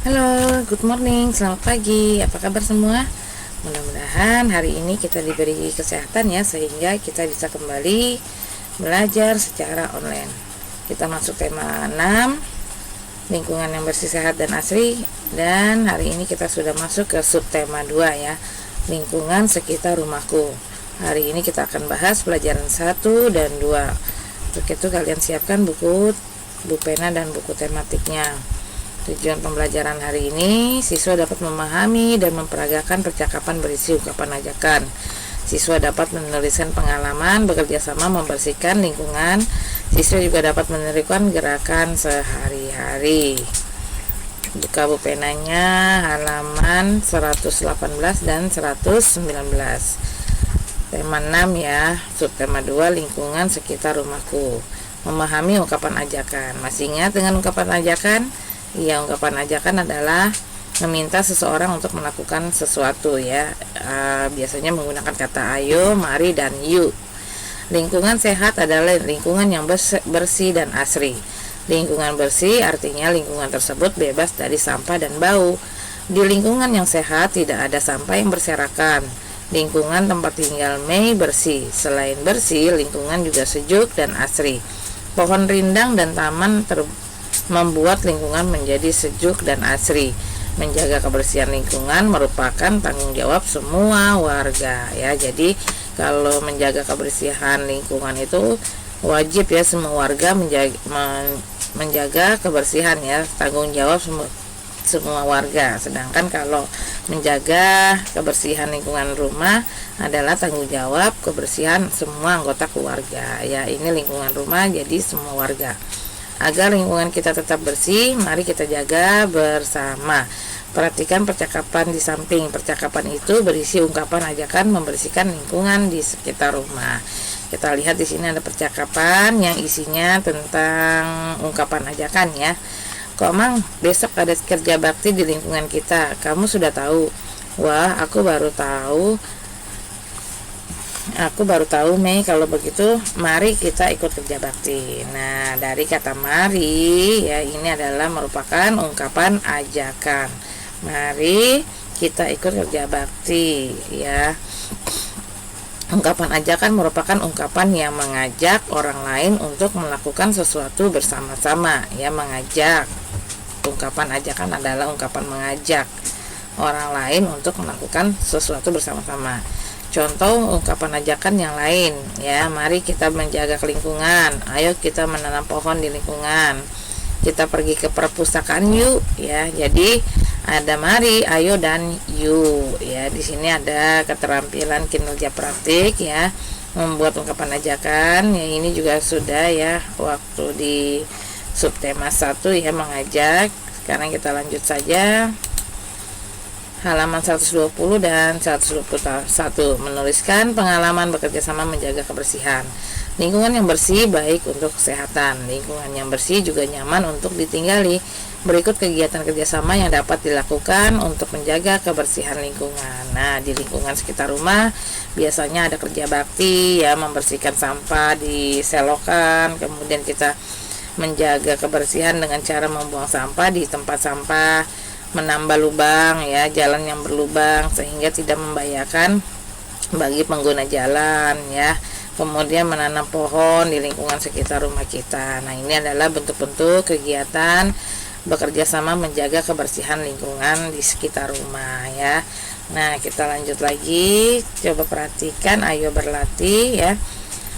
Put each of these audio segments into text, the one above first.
Halo, good morning, selamat pagi. Apa kabar semua? Mudah-mudahan hari ini kita diberi kesehatan ya, sehingga kita bisa kembali belajar secara online. Kita masuk tema 6, lingkungan yang bersih, sehat, dan asri. Dan hari ini kita sudah masuk ke subtema 2 ya, lingkungan sekitar rumahku. Hari ini kita akan bahas pelajaran 1 dan 2. Untuk itu kalian siapkan buku pena dan buku tematiknya. Tujuan pembelajaran hari ini, siswa dapat memahami dan memperagakan percakapan berisi ungkapan ajakan. Siswa dapat menuliskan pengalaman bekerja sama membersihkan lingkungan. Siswa juga dapat menirukan gerakan sehari-hari. Buka buku penanya halaman 118 dan 119. Tema 6 ya, subtema 2, lingkungan sekitar rumahku. Memahami ungkapan ajakan. Masih ingat dengan ungkapan ajakan? Ya, ungkapan ajakan adalah meminta seseorang untuk melakukan sesuatu ya. Biasanya menggunakan kata ayo, mari, dan yuk. Lingkungan sehat adalah lingkungan yang bersih dan asri. Lingkungan bersih artinya lingkungan tersebut bebas dari sampah dan bau. Di lingkungan yang sehat tidak ada sampah yang berserakan. Lingkungan tempat tinggal Mei bersih. Selain bersih, lingkungan juga sejuk dan asri. Pohon rindang dan taman membuat lingkungan menjadi sejuk dan asri. Menjaga kebersihan lingkungan merupakan tanggung jawab semua warga ya. Jadi kalau menjaga kebersihan lingkungan itu wajib ya, semua warga menjaga kebersihan ya, tanggung jawab semua warga. Sedangkan kalau menjaga kebersihan lingkungan rumah adalah tanggung jawab kebersihan semua anggota keluarga ya. Ini lingkungan rumah jadi semua warga. Agar lingkungan kita tetap bersih, mari kita jaga bersama. Perhatikan percakapan di samping. Percakapan itu berisi ungkapan ajakan membersihkan lingkungan di sekitar rumah. Kita lihat di sini ada percakapan yang isinya tentang ungkapan ajakan ya. Komang, besok ada kerja bakti di lingkungan kita. Kamu sudah tahu? Wah, aku baru tahu Mei. Kalau begitu mari kita ikut kerja bakti. Nah, dari kata mari ya, ini adalah merupakan ungkapan ajakan. Mari kita ikut kerja bakti ya. Ungkapan ajakan merupakan ungkapan yang mengajak orang lain untuk melakukan sesuatu bersama-sama ya. Mengajak. Ungkapan ajakan adalah ungkapan mengajak orang lain untuk melakukan sesuatu bersama-sama. Contoh ungkapan ajakan yang lain ya, mari kita menjaga lingkungan, ayo kita menanam pohon di lingkungan, kita pergi ke perpustakaan yuk ya. Jadi ada mari, ayo, dan yuk ya. Di sini ada keterampilan kinerja praktik ya, membuat ungkapan ajakan ya. Ini juga sudah ya waktu di subtema 1 ya, mengajak. Sekarang kita lanjut saja halaman 120 dan 121. Menuliskan pengalaman bekerja sama menjaga kebersihan. Lingkungan yang bersih baik untuk kesehatan. Lingkungan yang bersih juga nyaman untuk ditinggali. Berikut kegiatan kerjasama yang dapat dilakukan untuk menjaga kebersihan lingkungan. Nah, di lingkungan sekitar rumah biasanya ada kerja bakti ya, membersihkan sampah di selokan. Kemudian kita menjaga kebersihan dengan cara membuang sampah di tempat sampah, menambah lubang ya, jalan yang berlubang sehingga tidak membahayakan bagi pengguna jalan ya. Kemudian menanam pohon di lingkungan sekitar rumah kita. Nah, ini adalah bentuk-bentuk kegiatan bekerja sama menjaga kebersihan lingkungan di sekitar rumah ya. Nah, kita lanjut lagi. Coba perhatikan, ayo berlatih ya.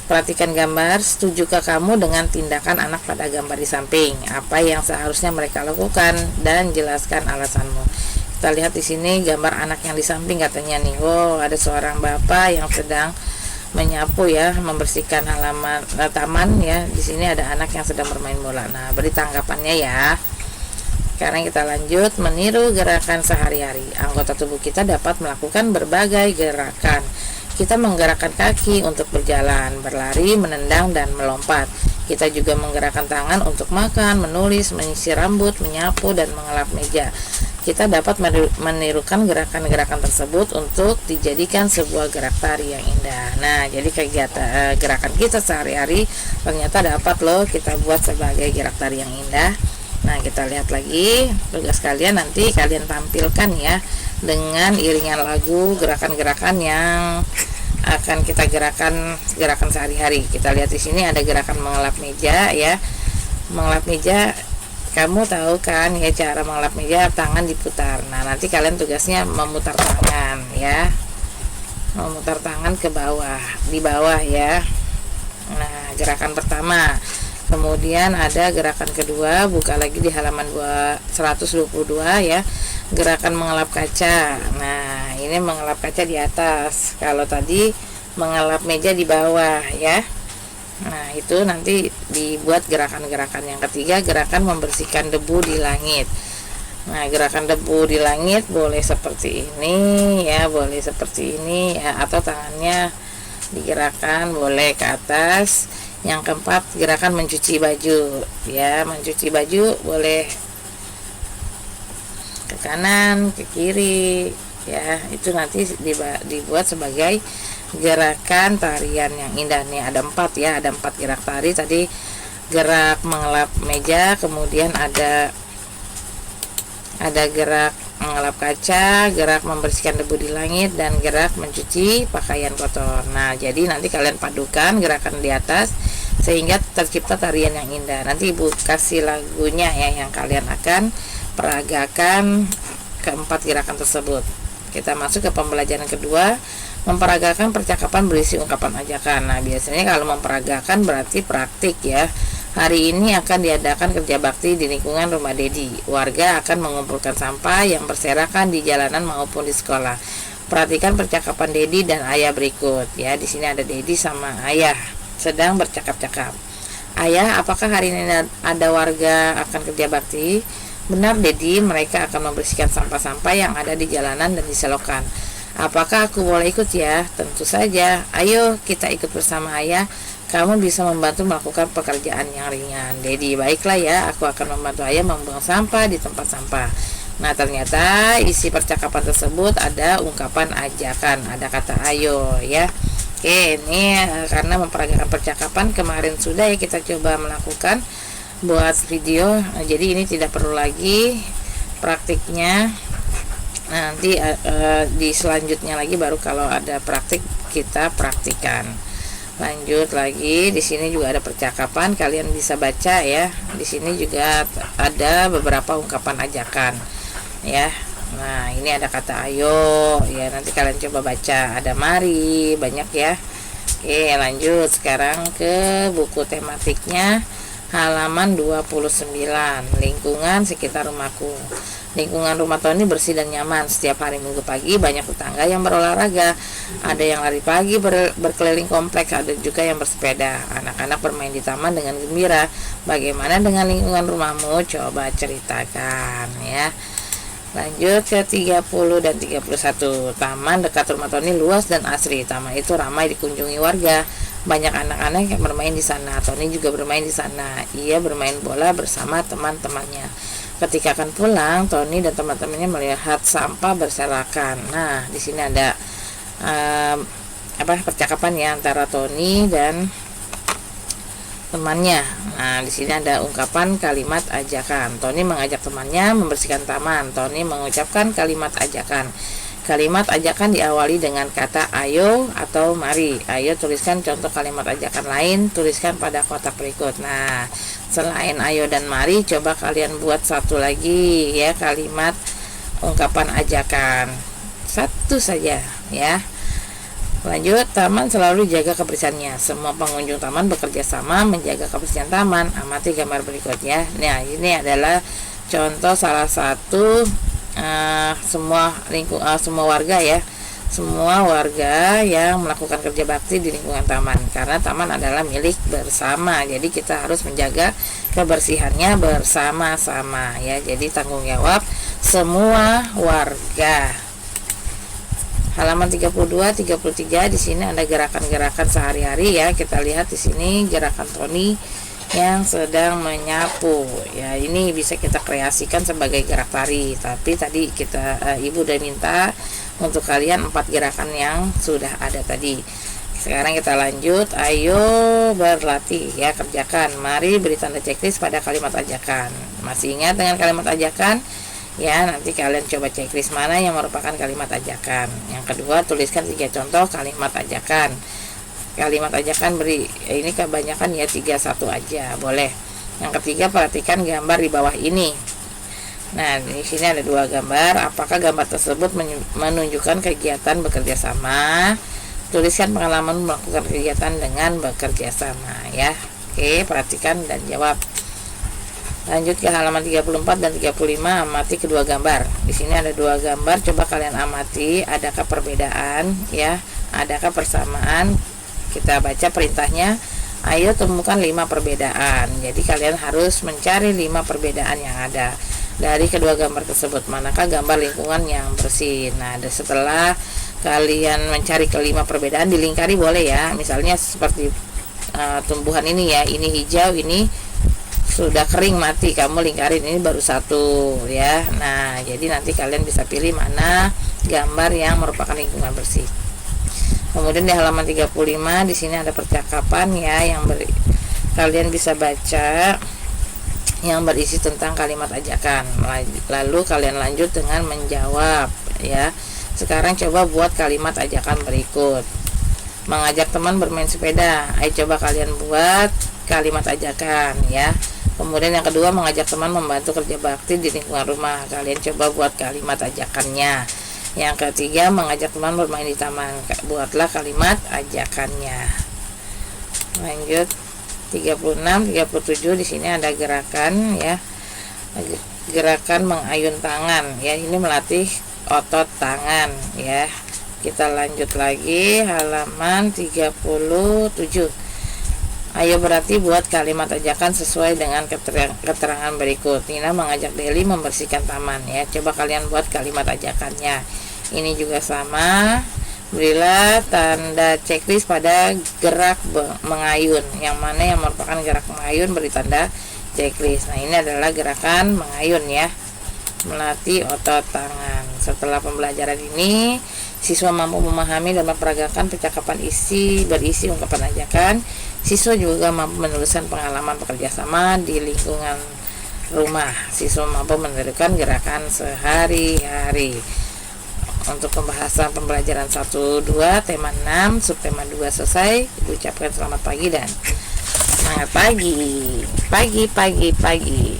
Perhatikan gambar, setujukah kamu dengan tindakan anak pada gambar di samping? Apa yang seharusnya mereka lakukan dan jelaskan alasanmu. Kita lihat di sini gambar anak yang di samping katanya nih. Wow, ada seorang bapak yang sedang menyapu ya, membersihkan halaman taman ya. Di sini ada anak yang sedang bermain bola. Nah, beri tanggapannya ya. Sekarang kita lanjut meniru gerakan sehari-hari. Anggota tubuh kita dapat melakukan berbagai gerakan. Kita menggerakkan kaki untuk berjalan, berlari, menendang, dan melompat. Kita juga menggerakkan tangan untuk makan, menulis, menyisir rambut, menyapu, dan mengelap meja. Kita dapat menirukan gerakan-gerakan tersebut untuk dijadikan sebuah gerak tari yang indah. Nah, jadi kegiatan gerakan kita sehari-hari ternyata dapat loh kita buat sebagai gerak tari yang indah. Nah, kita lihat lagi tugas kalian, nanti kalian tampilkan ya dengan iringan lagu gerakan-gerakan yang akan kita gerakan sehari-hari. Kita lihat di sini ada gerakan mengelap meja ya. Mengelap meja, kamu tahu kan ya cara mengelap meja, tangan diputar. Nah, nanti kalian tugasnya memutar tangan ya. Memutar tangan ke bawah, di bawah ya. Nah, gerakan pertama. Kemudian ada gerakan kedua, buka lagi di halaman 122 ya. Gerakan mengelap kaca. Nah, ini mengelap kaca di atas. Kalau tadi mengelap meja di bawah ya. Nah, itu nanti dibuat gerakan-gerakan. Yang ketiga, gerakan membersihkan debu di langit. Nah, gerakan debu di langit boleh seperti ini ya, boleh seperti ini ya, atau tangannya digerakkan boleh ke atas. Yang keempat, gerakan mencuci baju ya. Mencuci baju boleh ke kanan, ke kiri ya. Itu nanti dibuat sebagai gerakan tarian yang indah. Nih ada 4 ya, ada 4 gerak tari. Tadi gerak mengelap meja, kemudian ada gerak mengelap kaca, gerak membersihkan debu di langit, dan gerak mencuci pakaian kotor. Nah, jadi nanti kalian padukan gerakan di atas sehingga tercipta tarian yang indah. Nanti Ibu kasih lagunya ya, yang kalian akan peragakan keempat gerakan tersebut. Kita masuk ke pembelajaran kedua, memperagakan percakapan berisi ungkapan ajakan. Nah, biasanya kalau memperagakan berarti praktik ya. Hari ini akan diadakan kerja bakti di lingkungan rumah Dedi. Warga akan mengumpulkan sampah yang berserakan di jalanan maupun di sekolah. Perhatikan percakapan Dedi dan Ayah berikut ya. Di sini ada Dedi sama Ayah sedang bercakap-cakap. Ayah, apakah hari ini ada warga akan kerja bakti? Benar Dedi, mereka akan membersihkan sampah-sampah yang ada di jalanan dan di selokan. Apakah aku boleh ikut ya? Tentu saja. Ayo kita ikut bersama Ayah. Kamu bisa membantu melakukan pekerjaan yang ringan. Dedi, baiklah ya, aku akan membantu Ayah membuang sampah di tempat sampah. Nah, ternyata isi percakapan tersebut ada ungkapan ajakan, ada kata ayo ya. Oke, ini karena memperagakan percakapan kemarin sudah ya kita coba melakukan buat video. Nah, jadi ini tidak perlu lagi praktiknya. Nanti di selanjutnya lagi baru kalau ada praktik kita praktikan. Lanjut lagi, di sini juga ada percakapan, kalian bisa baca ya. Di sini juga ada beberapa ungkapan ajakan ya. Nah, ini ada kata ayo ya, nanti kalian coba baca. Ada mari, banyak ya. Oke, lanjut sekarang ke buku tematiknya, halaman 29, lingkungan sekitar rumahku. Lingkungan rumah Tony bersih dan nyaman. Setiap hari Minggu pagi banyak tetangga yang berolahraga. Ada yang lari pagi berkeliling kompleks, ada juga yang bersepeda. Anak-anak bermain di taman dengan gembira. Bagaimana dengan lingkungan rumahmu? Coba ceritakan ya. Lanjut ke 30 dan 31. Taman dekat rumah Tony luas dan asri. Taman itu ramai dikunjungi warga. Banyak anak-anak yang bermain di sana. Tony juga bermain di sana. Ia bermain bola bersama teman-temannya. Ketika akan pulang, Tony dan teman-temannya melihat sampah berserakan. Nah, di sini ada percakapan ya antara Tony dan temannya. Nah, di sini ada ungkapan kalimat ajakan. Tony mengajak temannya membersihkan taman. Tony mengucapkan kalimat ajakan. Kalimat ajakan diawali dengan kata ayo atau mari. Ayo tuliskan contoh kalimat ajakan lain, tuliskan pada kotak berikut. Nah, selain ayo dan mari, coba kalian buat satu lagi ya kalimat ungkapan ajakan. Satu saja ya. Lanjut, taman selalu jaga kebersihannya. Semua pengunjung taman bekerja sama menjaga kebersihan taman. Amati gambar berikutnya. Nah, ini adalah contoh salah satu semua warga ya, semua warga yang melakukan kerja bakti di lingkungan taman, karena taman adalah milik bersama. Jadi kita harus menjaga kebersihannya bersama-sama ya. Jadi tanggung jawab semua warga. Halaman 32, 33 di sini ada gerakan-gerakan sehari-hari ya. Kita lihat di sini gerakan Tony yang sedang menyapu ya. Ini bisa kita kreasikan sebagai gerak tari, tapi tadi Ibu udah minta untuk kalian 4 gerakan yang sudah ada tadi. sekarang kita lanjut. Ayo berlatih ya, kerjakan. Mari beri tanda checklist pada kalimat ajakan. Masih ingat dengan kalimat ajakan? Ya, nanti kalian coba checklist mana yang merupakan kalimat ajakan. Yang kedua, tuliskan 3 contoh kalimat ajakan. Kalimat ajakan beri, ini kebanyakan ya 31 aja, boleh. Yang ketiga, perhatikan gambar di bawah ini. Nah, di sini ada 2 gambar. Apakah gambar tersebut menunjukkan kegiatan bekerja sama? Tuliskan pengalaman melakukan kegiatan dengan bekerja sama ya. Oke, perhatikan dan jawab. Lanjut ke halaman 34 dan 35, amati kedua gambar. Di sini ada 2 gambar, coba kalian amati, adakah perbedaan ya? Adakah persamaan? Kita baca perintahnya. Ayo temukan 5 perbedaan. Jadi kalian harus mencari 5 perbedaan yang ada dari kedua gambar tersebut. Manakah gambar lingkungan yang bersih? Nah, setelah kalian mencari ke-5 perbedaan, dilingkari boleh ya. Misalnya seperti tumbuhan ini ya, ini hijau, ini sudah kering mati, kamu lingkarin, ini baru 1 ya. Nah, jadi nanti kalian bisa pilih mana gambar yang merupakan lingkungan bersih. Kemudian di halaman 35 di sini ada percakapan ya, yang kalian bisa baca yang berisi tentang kalimat ajakan. Lalu kalian lanjut dengan menjawab ya. Sekarang coba buat kalimat ajakan berikut. Mengajak teman bermain sepeda. Ayo coba kalian buat kalimat ajakan ya. Kemudian yang kedua, mengajak teman membantu kerja bakti di lingkungan rumah. Kalian coba buat kalimat ajakannya. Yang ketiga, mengajak teman bermain di taman. Buatlah kalimat ajakannya. Lanjut 36, 37 di sini ada gerakan ya. Gerakan mengayun tangan ya. Ini melatih otot tangan ya. Kita lanjut lagi halaman 37. Ayo berarti buat kalimat ajakan sesuai dengan keterangan berikut. Nina mengajak Deli membersihkan taman ya. Coba kalian buat kalimat ajakannya. Ini juga sama. Berilah tanda checklist pada gerak mengayun. Yang mana yang merupakan gerak mengayun, beri tanda checklist. Nah, ini adalah gerakan mengayun ya. Melatih otot tangan. Setelah pembelajaran ini, siswa mampu memahami dan memperagakan percakapan berisi ungkapan ajakan. Siswa juga mampu menuliskan pengalaman bekerja sama di lingkungan rumah. Siswa mampu menirukan gerakan sehari-hari. Untuk pembahasan pembelajaran 1-2 tema 6 subtema 2 selesai. Ibu ucapkan selamat pagi dan semangat pagi. Pagi.